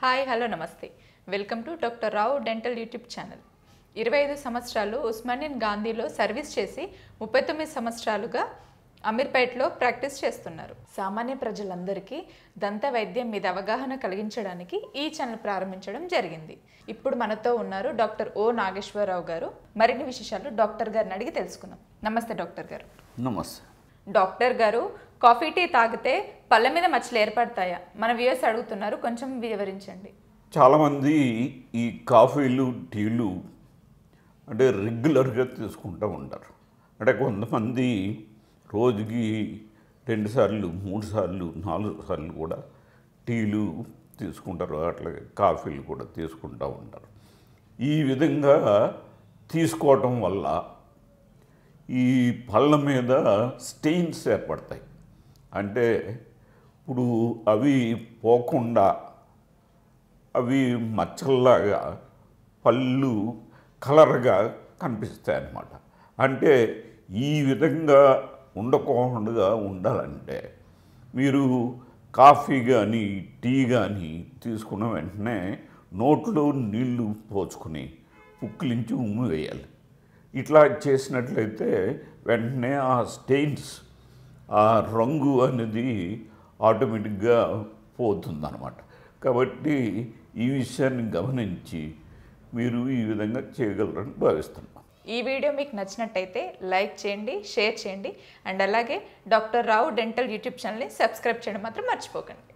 Hi hello నమస్తే welcome to doctor Rao dental YouTube channel. 25 సంవత్సరాలు Osmanian గాంధీలో service చేసి 39 సంవత్సరాలుగా అమీర్పేట్లో ప్రాక్టీస్ చేస్తున్నారు. సామాన్య ప్రజలందరికీ దంత వైద్యం మీద అవగాహన కలిగించడానికి ఈ ఛానల్ ప్రారంభించడం జరిగింది. ఇప్పుడు మనతో ఉన్నారు డాక్టర్ ఓ నాగేశ్వరరావు గారు. మరిన్ని విశేషాలు డాక్టర్ గారిని అడిగి తెలుసుకుందాం. నమస్తే డాక్టర్ గారు. నమస్తే డాక్టర్ గారు, కాఫీ టీ తాగితే పళ్ళ మీద మచ్చలు ఏర్పడతాయా? మన వ్యూయర్స్ అడుగుతున్నారు, కొంచెం వివరించండి. చాలామంది ఈ కాఫీలు టీలు అంటే రెగ్యులర్గా తీసుకుంటూ ఉంటారు. అంటే కొంతమంది రోజుకి 2 సార్లు 3 సార్లు 4 సార్లు కూడా టీలు తీసుకుంటారు, అట్లాగే కాఫీలు కూడా తీసుకుంటూ ఉంటారు. ఈ విధంగా తీసుకోవటం వల్ల ఈ పళ్ళ మీద స్టెయిన్స్ ఏర్పడతాయి. అంటే ఇప్పుడు అవి పోకుండా అవి మచ్చల్లాగా పళ్ళు కలర్గా కనిపిస్తాయి అన్నమాట. అంటే ఈ విధంగా ఉండకుండా ఉండాలంటే మీరు కాఫీ కానీ టీ కానీ తీసుకున్న వెంటనే నోట్లో నీళ్లు పోసుకుని పుక్కిలించి ఉమ్మి వేయాలి. ఇట్లా చేసినట్లయితే వెంటనే ఆ స్టెయిన్స్, ఆ రంగు అనేది ఆటోమేటిక్గా పోతుందన్నమాట. కాబట్టి ఈ విషయాన్ని గమనించి మీరు ఈ విధంగా చేయగలరని భావిస్తున్నాను. ఈ వీడియో మీకు నచ్చినట్టయితే లైక్ చేయండి, షేర్ చేయండి అండ్ అలాగే డాక్టర్ రావు డెంటల్ యూట్యూబ్ ఛానల్ని సబ్స్క్రైబ్ చేయడం మాత్రం మర్చిపోకండి.